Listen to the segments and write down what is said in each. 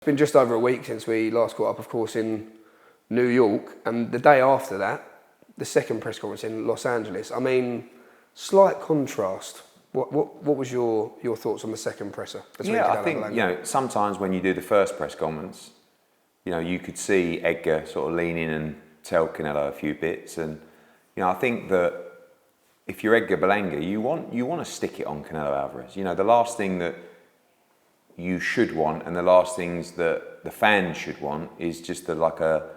It's been just over a week since we last caught up, of course, in New York, and the day after that, the second press conference in Los Angeles. I mean, slight contrast. What was your thoughts on the second presser? Yeah, I think, sometimes when you do the first press conference, you could see Edgar sort of lean in and tell Canelo a few bits, and I think that if you're Edgar Berlanga, you want to stick it on Canelo Alvarez. The last thing that you should want, and the last things that the fans should want, is just like a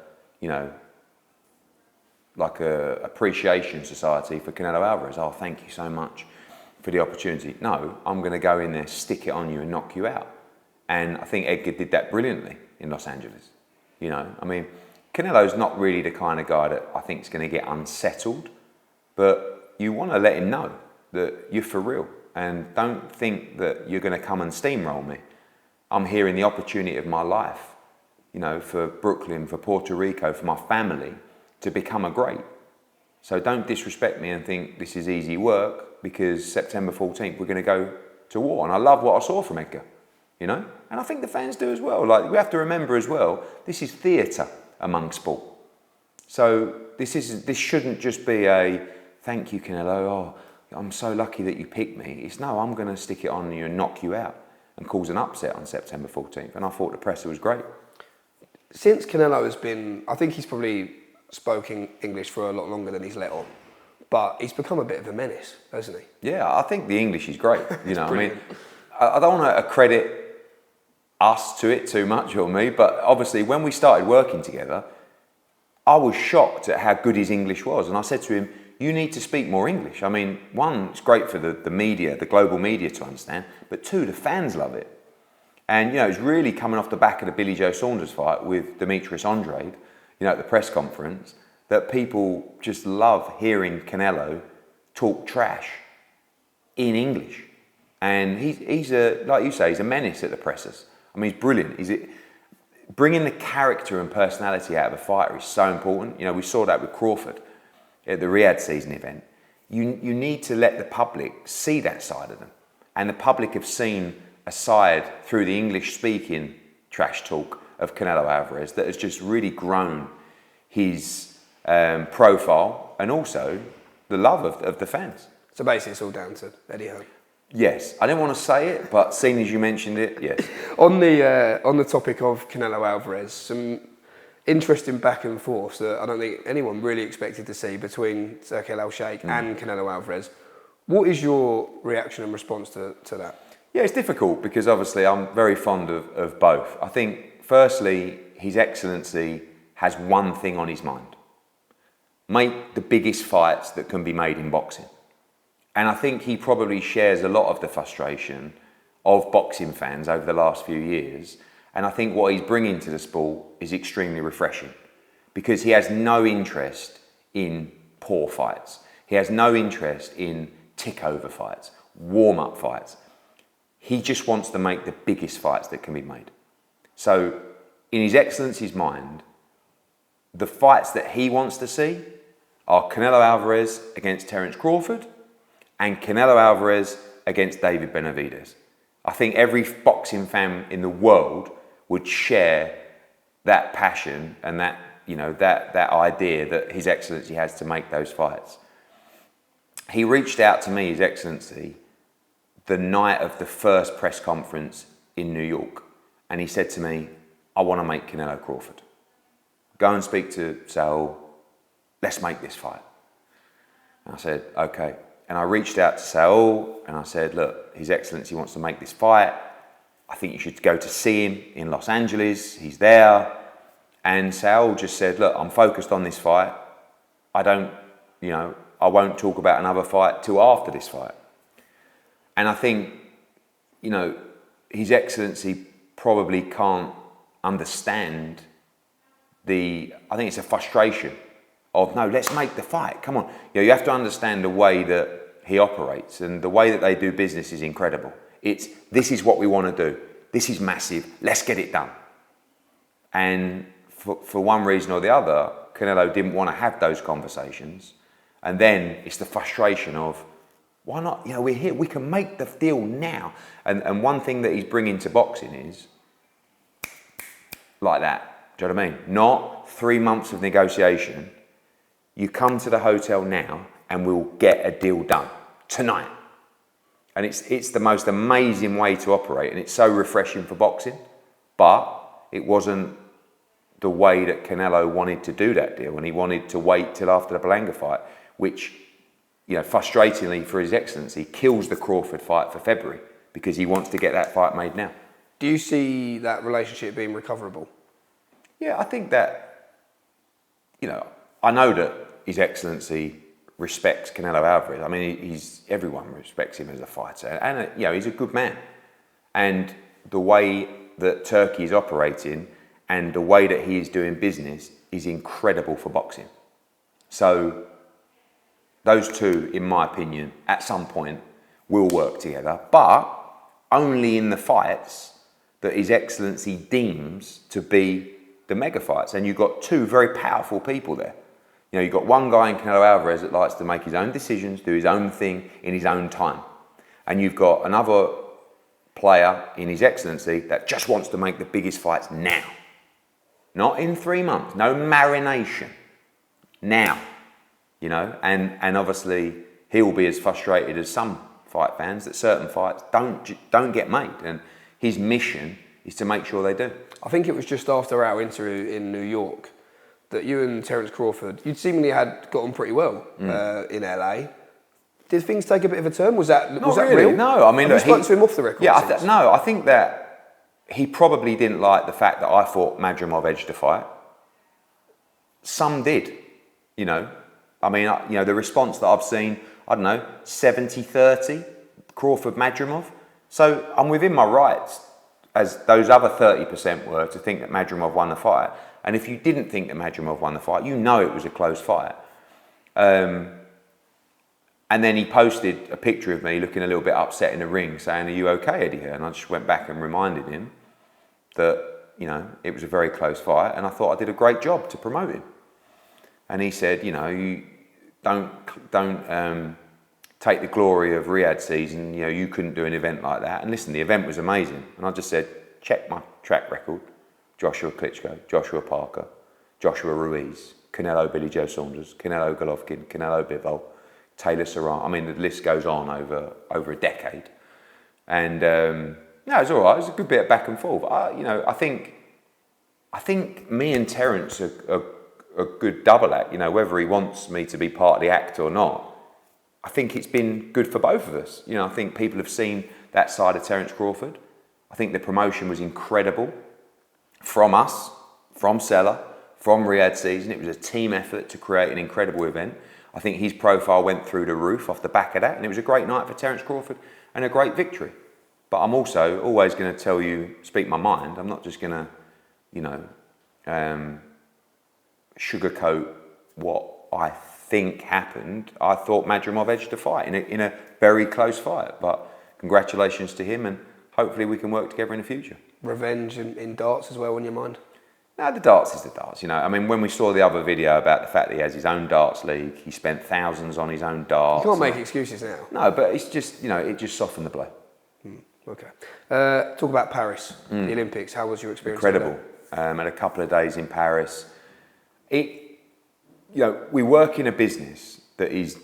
appreciation society for Canelo Alvarez. Oh, thank you so much for the opportunity. No, I'm going to go in there, stick it on you and knock you out. And I think Edgar did that brilliantly in Los Angeles. Canelo's not really the kind of guy that I think is going to get unsettled, but you want to let him know that you're for real, and don't think that you're going to come and steamroll me. I'm here in the opportunity of my life, for Brooklyn, for Puerto Rico, for my family, to become a great. So don't disrespect me and think this is easy work, because September 14th we're going to go to war. And I love what I saw from Edgar, and I think the fans do as well. Like, we have to remember as well, this is theatre among sport. So this shouldn't just be a thank you, Canelo. Oh, I'm so lucky that you picked me. It's no, I'm going to stick it on you and knock you out and cause an upset on September 14th. And I thought the presser was great. Since Canelo has been, I think he's probably spoken English for a lot longer than he's let on, but he's become a bit of a menace, hasn't he? Yeah, I think the English is great. I don't want to accredit us to it too much, or me, but obviously when we started working together, I was shocked at how good his English was. And I said to him, you need to speak more English. I mean, one, it's great for the media, the global media to understand, but two, the fans love it. And, it's really coming off the back of the Billy Joe Saunders fight with Demetrius Andrade, at the press conference, that people just love hearing Canelo talk trash in English. And he's like you say, he's a menace at the pressers. I mean, he's brilliant. Bringing the character and personality out of a fighter is so important. We saw that with Crawford at the Riyadh season event. You need to let the public see that side of them. And the public have seen a side through the English-speaking trash talk of Canelo Alvarez that has just really grown his profile, and also the love of the fans. So basically it's all down to Eddie Hearn. Yes, I didn't want to say it, but seeing as you mentioned it, yes. On the topic of Canelo Alvarez, some interesting back and forth that I don't think anyone really expected to see between Turki Alalshikh and Canelo Alvarez. What is your reaction and response to that? Yeah, it's difficult because obviously I'm very fond of both. I think, firstly, His Excellency has one thing on his mind: make the biggest fights that can be made in boxing. And I think he probably shares a lot of the frustration of boxing fans over the last few years. And I think what he's bringing to the sport is extremely refreshing, because he has no interest in poor fights. He has no interest in tick-over fights, warm-up fights. He just wants to make the biggest fights that can be made. So in His Excellency's mind, the fights that he wants to see are Canelo Alvarez against Terence Crawford and Canelo Alvarez against David Benavidez. I think every boxing fan in the world would share that passion and that idea that His Excellency has to make those fights. He reached out to me, His Excellency, the night of the first press conference in New York, and he said to me, I want to make Canelo Crawford. Go and speak to Saul, let's make this fight. And I said, okay. And I reached out to Saul and I said, look, His Excellency wants to make this fight. I think you should go to see him in Los Angeles. He's there. And Saul just said, look, I'm focused on this fight. I won't talk about another fight till after this fight. And I think, His Excellency probably can't understand I think it's a frustration of, no, let's make the fight, come on. You have to understand the way that he operates, and the way that they do business is incredible. This is what we want to do. This is massive, let's get it done. And for one reason or the other, Canelo didn't want to have those conversations. And then it's the frustration of, why not? We're here, we can make the deal now. And one thing that he's bringing to boxing is, like that. Do you know what I mean? Not 3 months of negotiation. You come to the hotel now and we'll get a deal done tonight. And it's the most amazing way to operate, and it's so refreshing for boxing. But it wasn't the way that Canelo wanted to do that deal, and he wanted to wait till after the Belanga fight, which, you know, frustratingly for His Excellency, kills the Crawford fight for February because he wants to get that fight made now. Do you see that relationship being recoverable? Yeah, I think that, you know, I know that His Excellency respects Canelo Alvarez. I mean, everyone respects him as a fighter, and you know, he's a good man. And the way that Turkey is operating and the way that he is doing business is incredible for boxing. So those two, in my opinion, at some point will work together, but only in the fights that His Excellency deems to be the mega fights. And you've got two very powerful people there. You know, you've got one guy in Canelo Alvarez that likes to make his own decisions, do his own thing in his own time. And you've got another player in His Excellency that just wants to make the biggest fights now. Not in 3 months, no marination. Now, you know, and obviously he'll be as frustrated as some fight fans that certain fights don't get made. And his mission is to make sure they do. I think it was just after our interview in New York that you and Terence Crawford, you'd seemingly had got on pretty well in LA. Did things take a bit of a turn? Was that really real? No, I mean, you spoke to him off the record. Yeah, I think that he probably didn't like the fact that I thought Madrimov edged the fight. Some did, you know. I mean, you know, the response that I've seen, I don't know, 70-30, Crawford Madrimov. So I'm within my rights, as those other 30% were, to think that Madrimov won the fight. And if you didn't think that Madrimov won the fight, you know it was a close fight. And then he posted a picture of me looking a little bit upset in the ring, saying, "Are you okay, Eddie Hearn?" And I just went back and reminded him that, you know, it was a very close fight, and I thought I did a great job to promote him. And he said, you know, you don't take the glory of Riyadh season. You know, you couldn't do an event like that. And listen, the event was amazing. And I just said, check my track record: Joshua Klitschko, Joshua Parker, Joshua Ruiz, Canelo Billy Joe Saunders, Canelo Golovkin, Canelo Bivol, Taylor Serrano. I mean, the list goes on over a decade. And no, it was all right. It was a good bit of back and forth. You know, I think me and Terence are a good double act. You know, whether he wants me to be part of the act or not, I think it's been good for both of us. You know, I think people have seen that side of Terence Crawford. I think the promotion was incredible from us, from Seller, from Riyadh season. It was a team effort to create an incredible event. I think his profile went through the roof off the back of that, and it was a great night for Terence Crawford and a great victory. But I'm also always going to tell you, speak my mind. I'm not just going to, you know, sugarcoat what I think happened. I thought Madrimov edged the fight in a very close fight. But congratulations to him, and hopefully we can work together in the future. Revenge in darts as well on your mind? No, the darts is the darts. You know, I mean, when we saw the other video about the fact that he has his own darts league, he spent thousands on his own darts. You can't make excuses now. No, but it's just, you know, it just softened the blow. Okay. Talk about Paris, the Olympics. How was your experience? Incredible. Had a couple of days in Paris. You know, we work in a business that is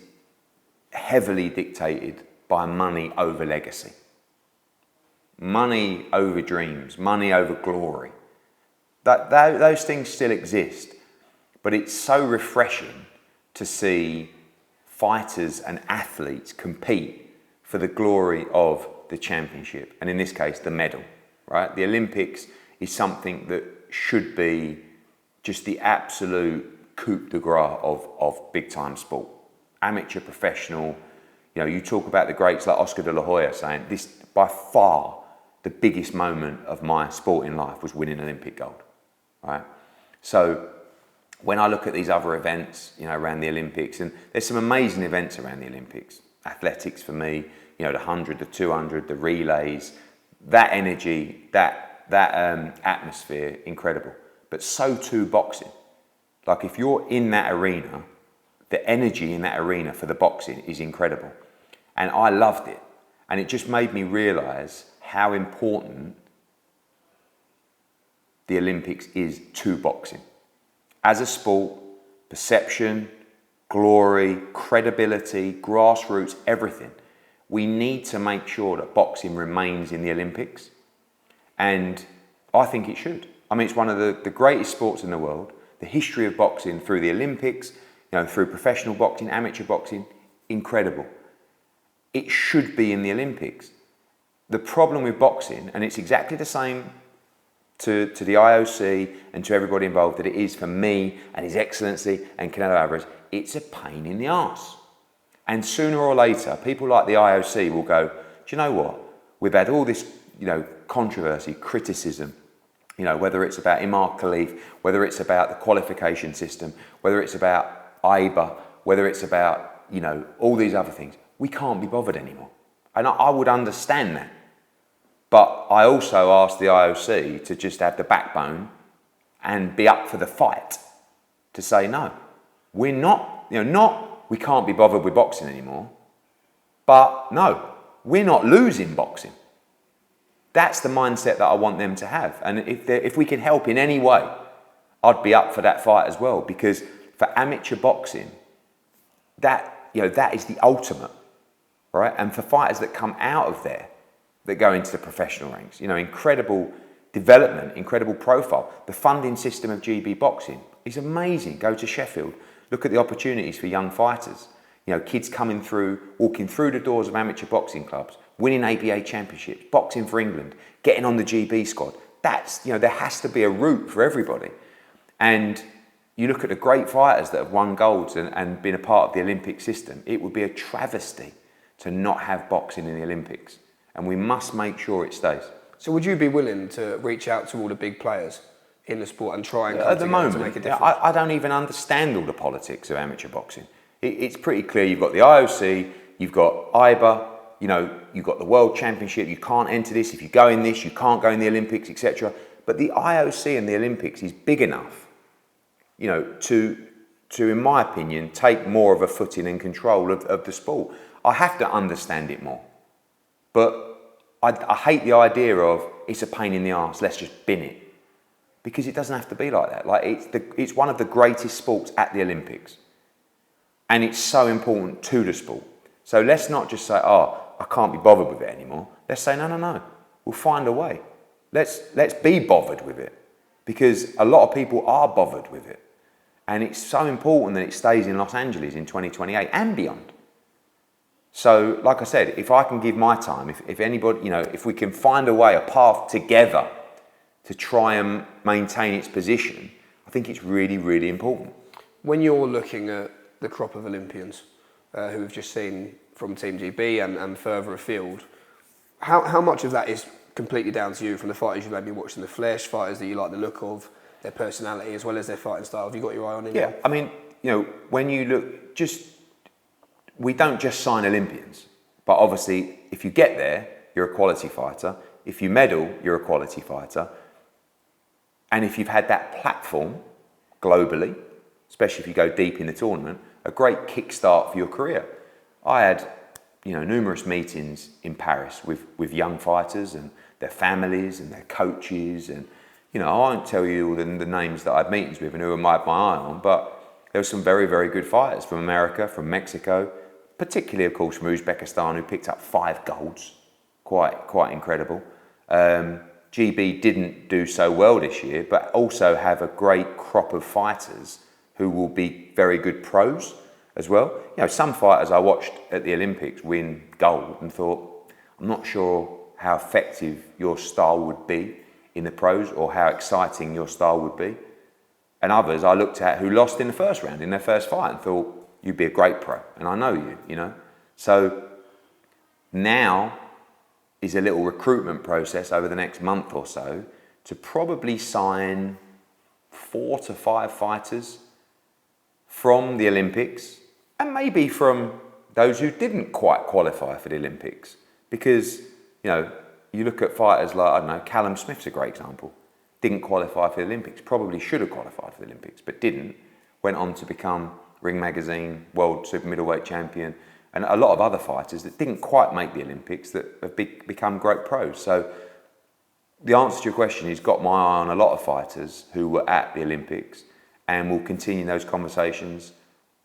heavily dictated by money over legacy. Money over dreams, money over glory. Those things still exist, but it's so refreshing to see fighters and athletes compete for the glory of the championship, and in this case, the medal, right? The Olympics is something that should be just the absolute coup de grace of big-time sport. Amateur, professional, you know, you talk about the greats like Oscar de la Hoya saying, this, by far, the biggest moment of my sporting life was winning Olympic gold, right? So when I look at these other events, you know, around the Olympics, and there's some amazing events around the Olympics. Athletics for me, you know, the 100, the 200, the relays, that energy, that atmosphere, incredible. But so too boxing. Like if you're in that arena, the energy in that arena for the boxing is incredible. And I loved it. And it just made me realise how important the Olympics is to boxing. As a sport, perception, glory, credibility, grassroots, everything. We need to make sure that boxing remains in the Olympics. And I think it should. I mean, it's one of the greatest sports in the world. The history of boxing through the Olympics, through professional boxing, amateur boxing, incredible. It should be in the Olympics. The problem with boxing, and it's exactly the same to the IOC and to everybody involved that it is for me and His Excellency and Canelo Alvarez, it's a pain in the arse. And sooner or later, people like the IOC will go, do you know what? We've had all this, controversy, criticism, whether it's about Imar Khalif, whether it's about the qualification system, whether it's about IBA, whether it's about, all these other things. We can't be bothered anymore. And I would understand that. But I also asked the IOC to just have the backbone and be up for the fight to say, no, we're not, we can't be bothered with boxing anymore, but no, we're not losing boxing. That's the mindset that I want them to have. And if we can help in any way, I'd be up for that fight as well, because for amateur boxing, that is the ultimate, right? And for fighters that come out of there, that go into the professional ranks, incredible development, incredible profile. The funding system of GB boxing is amazing. Go to Sheffield, look at the opportunities for young fighters. Kids coming through, walking through the doors of amateur boxing clubs, winning ABA championships, boxing for England, getting on the GB squad. That's, there has to be a route for everybody. And you look at the great fighters that have won golds and been a part of the Olympic system, it would be a travesty to not have boxing in the Olympics. And we must make sure it stays. So would you be willing to reach out to all the big players in the sport and try and come at the together moment, to make a difference? I don't even understand all the politics of amateur boxing. It's pretty clear. You've got the IOC, you've got IBA, you've got the World Championship. You can't enter this. If you go in this, you can't go in the Olympics, etc. But the IOC and the Olympics is big enough, to, in my opinion, take more of a footing and control of the sport. I have to understand it more. But I hate the idea of it's a pain in the arse, let's just bin it. Because it doesn't have to be like that. It's one of the greatest sports at the Olympics. And it's so important to the sport. So let's not just say, I can't be bothered with it anymore. Let's say, no. We'll find a way. Let's be bothered with it. Because a lot of people are bothered with it. And it's so important that it stays in Los Angeles in 2028 and beyond. So, like I said, if I can give my time, if anybody, if we can find a way, a path together to try and maintain its position, I think it's really, really important. When you're looking at the crop of Olympians who we've just seen from Team GB and further afield, how much of that is completely down to you, from the fighters you maybe watched in the flesh, fighters that you like the look of, their personality as well as their fighting style? Have you got your eye on anyone? Yeah, I mean, when you look, we don't just sign Olympians, but obviously if you get there, you're a quality fighter. If you medal, you're a quality fighter. And if you've had that platform globally, especially if you go deep in the tournament, a great kickstart for your career. I had, numerous meetings in Paris with young fighters and their families and their coaches. And, I won't tell you all the names that I had meetings with and who I had my eye on, but there were some very, very good fighters from America, from Mexico, particularly, of course, from Uzbekistan, who picked up 5 golds. Quite incredible. GB didn't do so well this year, but also have a great crop of fighters who will be very good pros as well. Some fighters I watched at the Olympics win gold and thought, I'm not sure how effective your style would be in the pros or how exciting your style would be. And others I looked at who lost in the first round, in their first fight, and thought, you'd be a great pro, and I know you. So now is a little recruitment process over the next month or so to probably sign 4 to 5 fighters from the Olympics, and maybe from those who didn't quite qualify for the Olympics. Because, you look at fighters like, Callum Smith's a great example. Didn't qualify for the Olympics, probably should have qualified for the Olympics, but didn't. Went on to become Ring Magazine World Super Middleweight Champion, and a lot of other fighters that didn't quite make the Olympics that have become great pros. So the answer to your question is got my eye on a lot of fighters who were at the Olympics, and will continue those conversations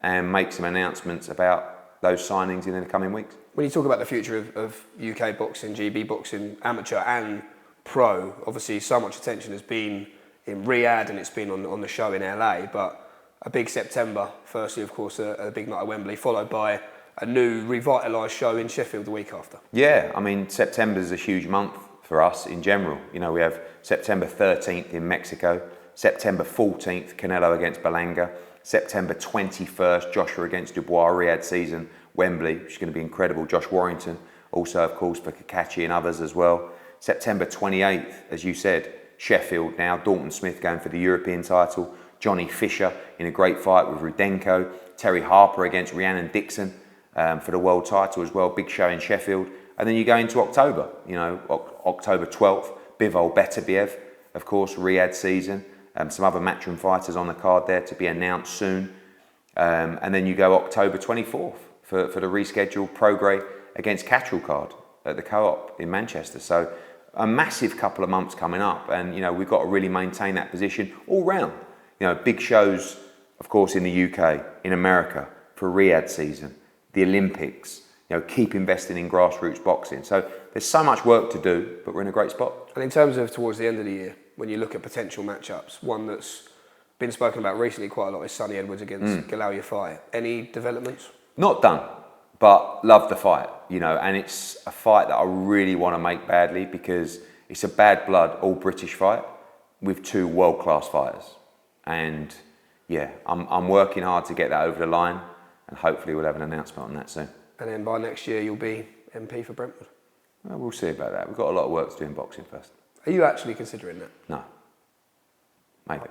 and make some announcements about those signings in the coming weeks. When you talk about the future of UK boxing, GB boxing, amateur and pro, obviously so much attention has been in Riyadh and it's been on the show in LA, but a big September, firstly of course a big night at Wembley, followed by a new revitalised show in Sheffield the week after. Yeah, I mean September is a huge month for us in general. You know, we have September 13th in Mexico, September 14th Canelo against Berlanga, September 21st Joshua against Dubois, Riyadh season, Wembley, which is going to be incredible. Josh Warrington, also of course for Kakachi and others as well. September 28th, as you said, Sheffield now, Dalton Smith going for the European title, Johnny Fisher in a great fight with Rudenko, Terry Harper against Rhiannon Dixon for the world title as well, big show in Sheffield. And then you go into October, you know, October 12th, Bivol Beterbiev, of course, Riyadh season, some other Matchroom fighters on the card there to be announced soon. And then you go October 24th for the rescheduled Prograis against Catterall card at the Co-op in Manchester. So a massive couple of months coming up, and you know we've got to really maintain that position all round. You know, big shows, of course, in the UK, in America for Riyadh season, the Olympics. You know, keep investing in grassroots boxing. So there's so much work to do, but we're in a great spot. And in terms of towards the end of the year, when you look at potential matchups, one that's been spoken about recently quite a lot is Sonny Edwards against Galal Yafai. Any developments? Not done, but love the fight, you know, and it's a fight that I really want to make badly because it's a bad blood, all British fight with two world-class fighters. And yeah, I'm working hard to get that over the line, and hopefully we'll have an announcement on that soon. And then by next year you'll be MP for Brentford? Well, we'll see about that. We've got a lot of work to do in boxing first. Are you actually considering that? No. Maybe.